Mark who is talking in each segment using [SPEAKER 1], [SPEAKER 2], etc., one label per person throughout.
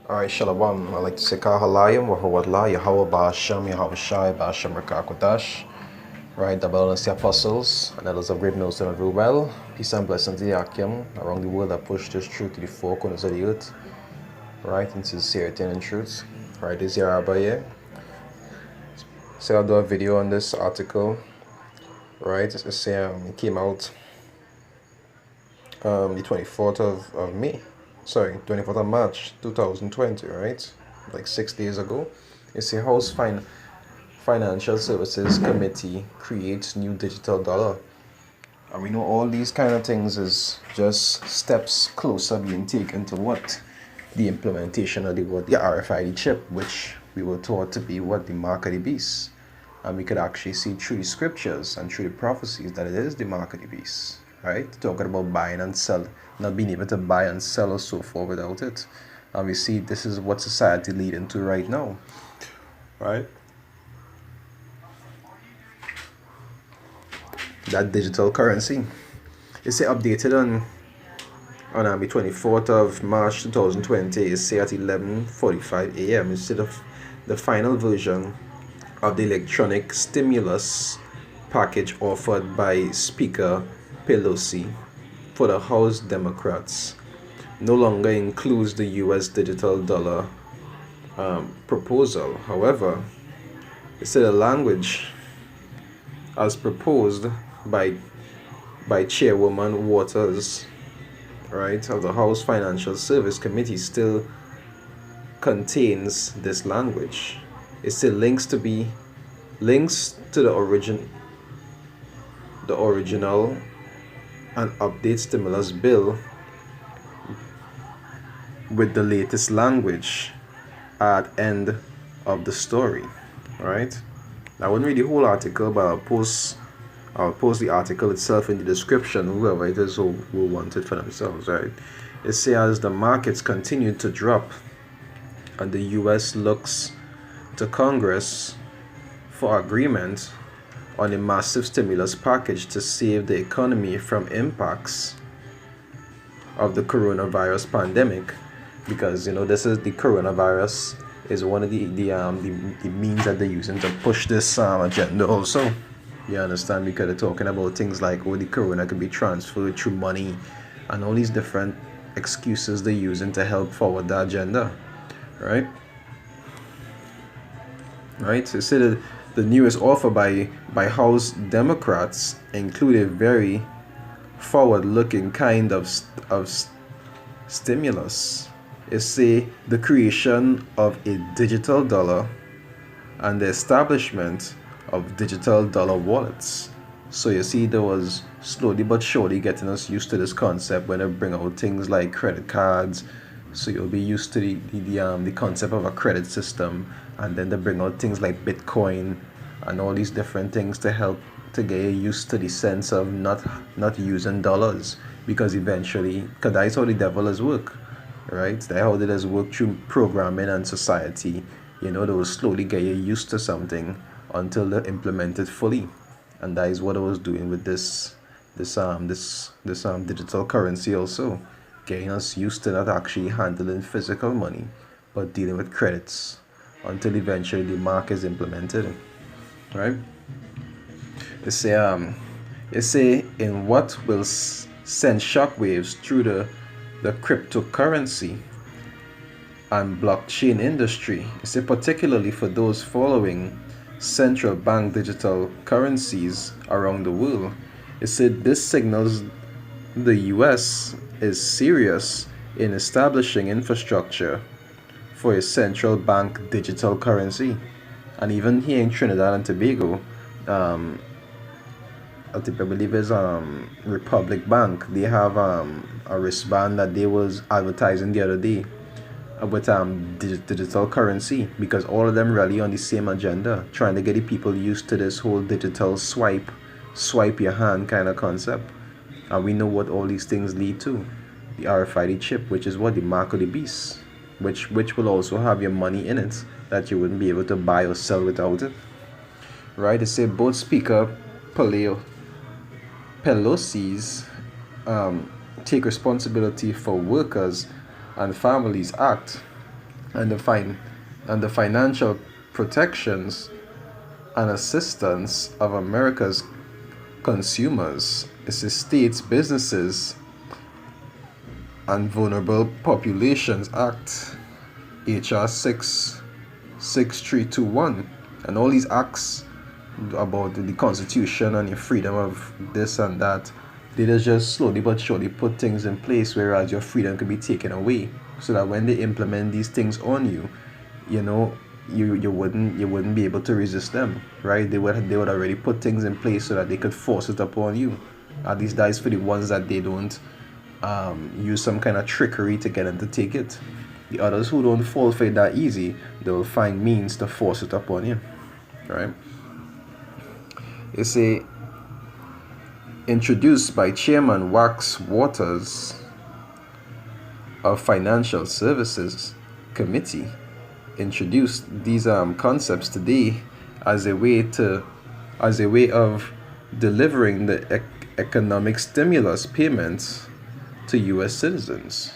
[SPEAKER 1] Alright, Shalom. I'd like to say Kahalayim, Wahawadla, Yahweh Ba'ashem, Yahweh Shai, Ba'ashem Rakakwadash. Right, the balance the apostles and others of great milestone and rule well. Peace and blessings to the Akim around the world that push this truth to the four corners of the earth. Right, in sincerity and in truth. Right, this is your Abaye. So I'll do a video on this article. Right, it came out the 24th of May. Sorry, 24th of March 2020, right? Like 6 days ago. It's a Financial Services Committee creates new digital dollar. And we know all these kind of things is just steps closer being taken to what? The implementation of the RFID chip, which we were taught to be what? The mark of the beast. And we could actually see through the scriptures and through the prophecies that it is the mark of the beast. Right? Talking about buying and sell, not being able to buy and sell or so forth without it. And we see this is what society leading to right now. Right? That digital currency. It's updated on the 24th of March 2020. It's at 11:45 a.m. instead of the final version of the electronic stimulus package offered by Speaker Pelosi for the House Democrats no longer includes the U.S. digital dollar proposal. However, it's the language as proposed by Chairwoman Waters, right, of the House Financial Service Committee still contains this language. It still links to the original and update stimulus bill with the latest language at end of the story. Right? I wouldn't read the whole article, but I'll post the article itself in the description, whoever it is who will want it for themselves. Right? It says the markets continue to drop and the US looks to Congress for agreement on a massive stimulus package to save the economy from impacts of the coronavirus pandemic, because this is the coronavirus is one of the means that they're using to push this agenda also. You understand? Because they're talking about things like the corona could be transferred through money and all these different excuses they're using to help forward the agenda. Right? So the newest offer by House Democrats include a very forward-looking kind of stimulus. It's the creation of a digital dollar and the establishment of digital dollar wallets. So you see, there was slowly but surely getting us used to this concept when they bring out things like credit cards. So you'll be used to the concept of a credit system, and then they bring out things like Bitcoin and all these different things to help to get you used to the sense of not using dollars, because eventually, because that's how the devil is work, right? That's how it does work through programming and society. They will slowly get you used to something until they implement it fully, and that is what I was doing with this digital currency also. Getting us used to not actually handling physical money, but dealing with credits until eventually the mark is implemented. Right? They say in what will send shockwaves through the cryptocurrency and blockchain industry. They say particularly for those following central bank digital currencies around the world. It said this signals the US is serious in establishing infrastructure for a central bank digital currency. And even here in Trinidad and Tobago, I believe it's Republic Bank, they have a wristband that they was advertising the other day with digital currency, because all of them rally on the same agenda, trying to get the people used to this whole digital swipe your hand kind of concept. And we know what all these things lead to. The RFID chip, which is what? The mark of the beast, which will also have your money in it that you wouldn't be able to buy or sell without it. Right? They say both Speaker Pelosi's Take Responsibility for Workers and Families Act and the financial protections and assistance of America's consumers. It's the states, businesses, and Vulnerable Populations Act, HR 66321, and all these acts about the Constitution and your freedom of this and that. They just slowly but surely put things in place, whereas your freedom could be taken away, so that when they implement these things on you, you know, you wouldn't be able to resist them, right? They would already put things in place so that they could force it upon you. At least that is for the ones that they don't use some kind of trickery to get them to take it. The others who don't fall for it that easy, they will find means to force it upon you, right? It's introduced by Chairman Wax Waters of Financial Services Committee, introduced these concepts today as a way of delivering the economic stimulus payments to U.S. citizens.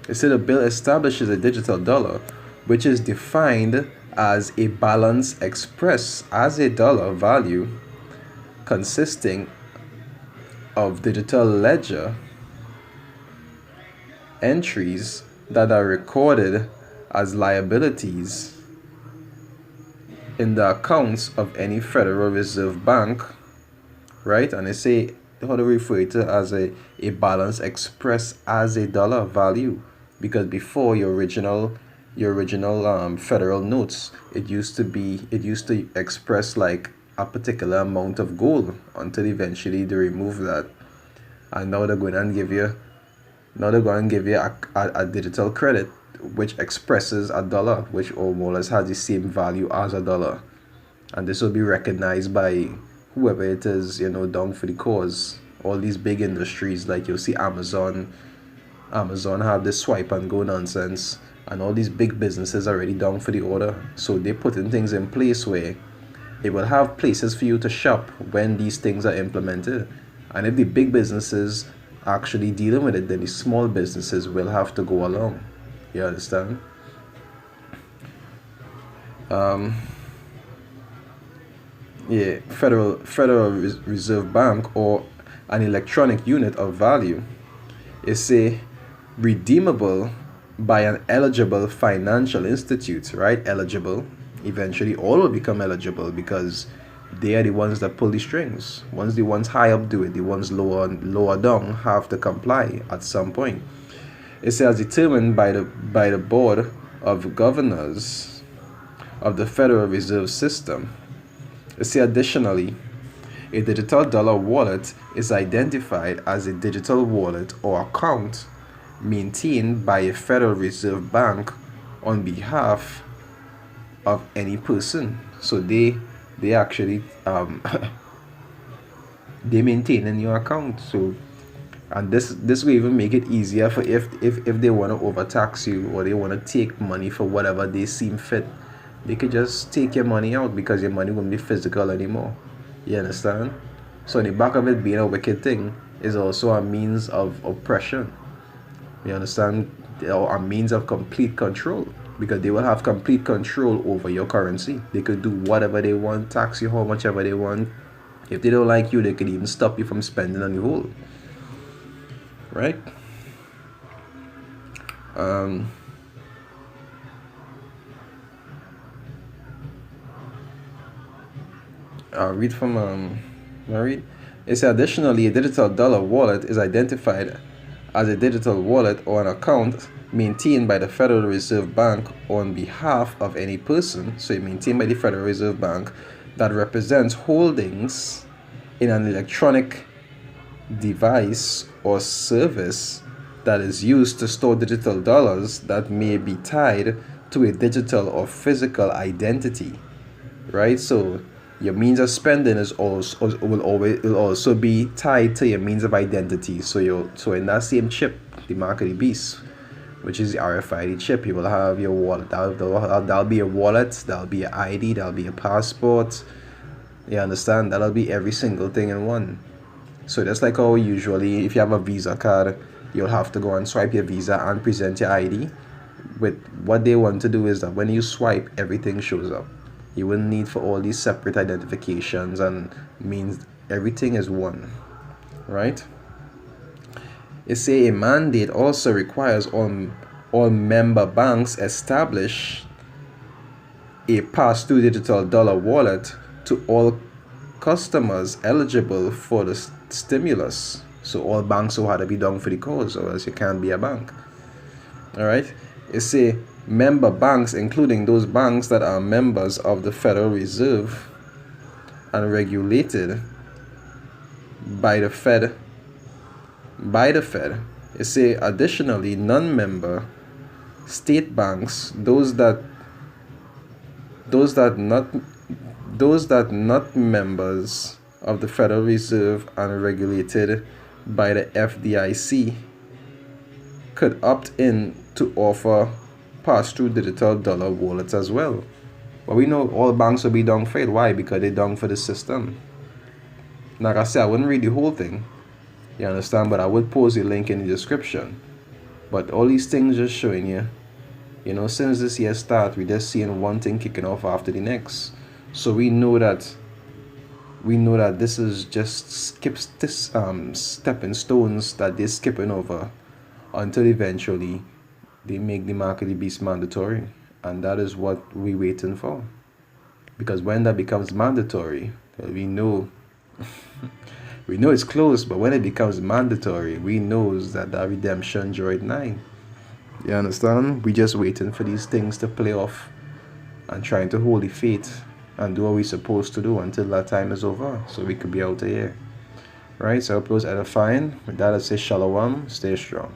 [SPEAKER 1] It said the bill establishes a digital dollar, which is defined as a balance expressed as a dollar value consisting of digital ledger entries that are recorded as liabilities in the accounts of any Federal Reserve Bank, right? And they say how to refer to it as a balance expressed as a dollar value, because before your original federal notes, it used to express like a particular amount of gold, until eventually they remove that, and now they're going to give you a digital credit which expresses a dollar, which almost has the same value as a dollar, and this will be recognized by whoever it is, down for the cause. All these big industries, like you'll see Amazon have this swipe and go nonsense, and all these big businesses are already down for the order. So they're putting things in place where it will have places for you to shop when these things are implemented. And if the big businesses are actually dealing with it, then the small businesses will have to go along. You understand? Federal Reserve Bank, or an electronic unit of value, is redeemable by an eligible financial institute, right? Eligible. Eventually all will become eligible, because they are the ones that pull the strings. Once the ones high up do it, the ones lower down have to comply at some point. It says determined by the Board of Governors of the Federal Reserve System. It says additionally, a digital dollar wallet is identified as a digital wallet or account maintained by a Federal Reserve Bank on behalf of any person. So they actually they maintain in your account. So, and this will even make it easier for if they want to overtax you, or they want to take money for whatever they seem fit, they could just take your money out, because your money won't be physical anymore. You understand? So in the back of it being a wicked thing is also a means of oppression. You understand? Or a means of complete control, because they will have complete control over your currency. They could do whatever they want, tax you how much ever they want. If they don't like you, they could even stop you from spending on the whole. Right? I'll read from Marie. It says additionally, a digital dollar wallet is identified as a digital wallet or an account maintained by the Federal Reserve Bank on behalf of any person. So it's maintained by the Federal Reserve Bank, that represents holdings in an electronic device or service that is used to store digital dollars that may be tied to a digital or physical identity, right? So your means of spending will also be tied to your means of identity. So in that same chip, the mark of the beast, which is the RFID chip, you will have your wallet. That'll be a wallet, that'll be an ID, that'll be a passport. You understand? That'll be every single thing in one. So that's like how usually, if you have a Visa card you'll have to go and swipe your Visa and present your ID. With what they want to do is that when you swipe, everything shows up. You wouldn't need for all these separate identifications, and means everything is one, right? It say a mandate also requires all member banks establish a pass-through digital dollar wallet to all customers eligible for the stimulus. So all banks will have to be done for the cause, or else you can't be a bank. All right. It say member banks, including those banks that are members of the Federal Reserve and regulated by the Fed. It say additionally non-member state banks, those that not members of the Federal Reserve and regulated by the FDIC, could opt in to offer pass-through digital dollar wallets as well. But we know all banks will be down for it. Why? Because they're down for the system. Like I said, I wouldn't read the whole thing, you understand, but I would post a link in the description. But all these things just showing you, since this year start, we're just seeing one thing kicking off after the next. So we know that this is just stepping stones that they're skipping over until eventually they make the mark of the beast mandatory. And that is what we're waiting for. Because when that becomes mandatory, we know it's close, but when it becomes mandatory, we know that redemption draweth nigh. You understand? We just waiting for these things to play off and trying to hold the faith and do what we're supposed to do until that time is over, so we could be out of here. Right? So I hope it was edifying. With that, I say shalom, stay strong.